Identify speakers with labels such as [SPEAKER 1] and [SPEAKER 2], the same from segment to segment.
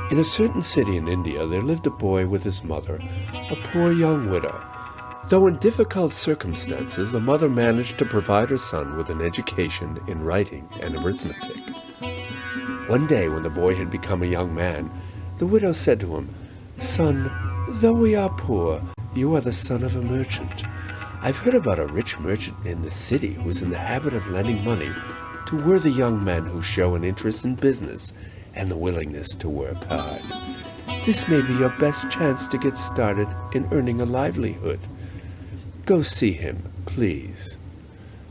[SPEAKER 1] In a certain city in India there lived a boy with his mother, a poor young widow. Though in difficult circumstances, the mother managed to provide her son with an education in writing and arithmetic. One day, when the boy had become a young man, the widow said to him, "Son, though we are poor, you are the son of a merchant. I've heard about a rich merchant in the city who is in the habit of lending money to worthy young men who show an interest in business and the willingness to work hard. This may be your best chance to get started in earning a livelihood. Go see him, please."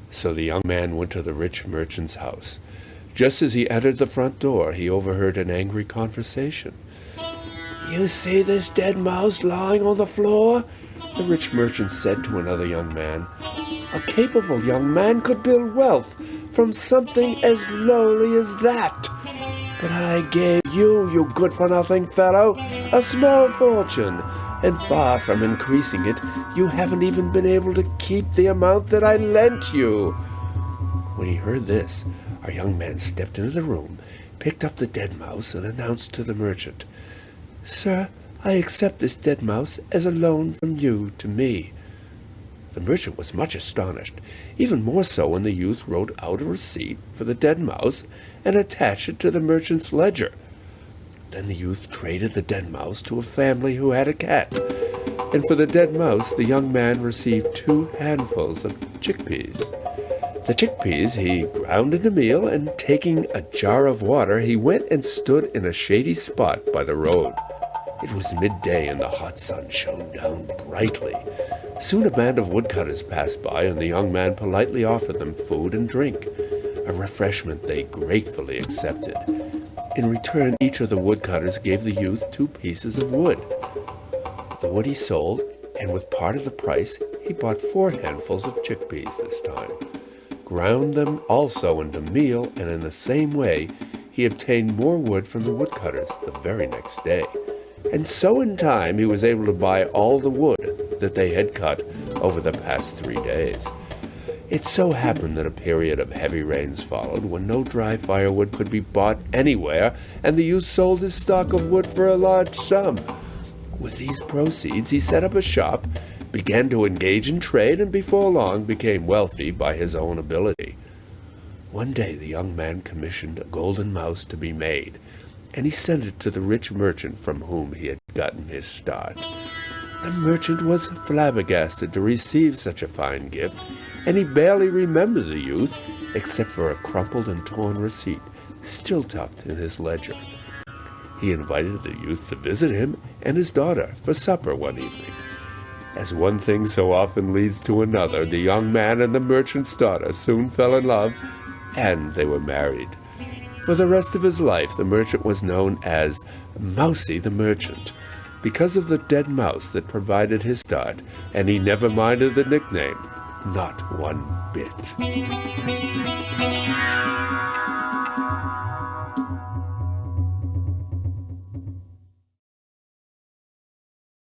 [SPEAKER 1] So the young man went to the rich merchant's house. Just as he entered the front door, he overheard an angry conversation. "You see this dead mouse lying on the floor?" the rich merchant said to another young man. "A capable young man could build wealth from something as lowly as that. But I gave you, you good-for-nothing fellow, a small fortune, and far from increasing it, you haven't even been able to keep the amount that I lent you." When he heard this, our young man stepped into the room, picked up the dead mouse, and announced to the merchant, "Sir, I accept this dead mouse as a loan from you to me." The merchant was much astonished, even more so when the youth wrote out a receipt for the dead mouse and attached it to the merchant's ledger. Then the youth traded the dead mouse to a family who had a cat, and for the dead mouse the young man received 2 handfuls of chickpeas. The chickpeas he ground into meal, and taking a jar of water, he went and stood in a shady spot by the road. It was midday, and the hot sun shone down brightly. Soon a band of woodcutters passed by, and the young man politely offered them food and drink, a refreshment they gratefully accepted. In return, each of the woodcutters gave the youth 2 pieces of wood. The wood he sold, and with part of the price, he bought 4 handfuls of chickpeas this time, ground them also into meal, and in the same way he obtained more wood from the woodcutters the very next day. And so in time he was able to buy all the wood that they had cut over the past 3 days. It so happened that a period of heavy rains followed, when no dry firewood could be bought anywhere, and the youth sold his stock of wood for a large sum. With these proceeds he set up a shop, began to engage in trade, and before long became wealthy by his own ability. One day the young man commissioned a golden mouse to be made, and he sent it to the rich merchant from whom he had gotten his start. The merchant was flabbergasted to receive such a fine gift, and he barely remembered the youth, except for a crumpled and torn receipt still tucked in his ledger. He invited the youth to visit him and his daughter for supper one evening. As one thing so often leads to another, the young man and the merchant's daughter soon fell in love, and they were married. For the rest of his life, the merchant was known as Mousy the Merchant, because of the dead mouse that provided his start, and he never minded the nickname, not one bit.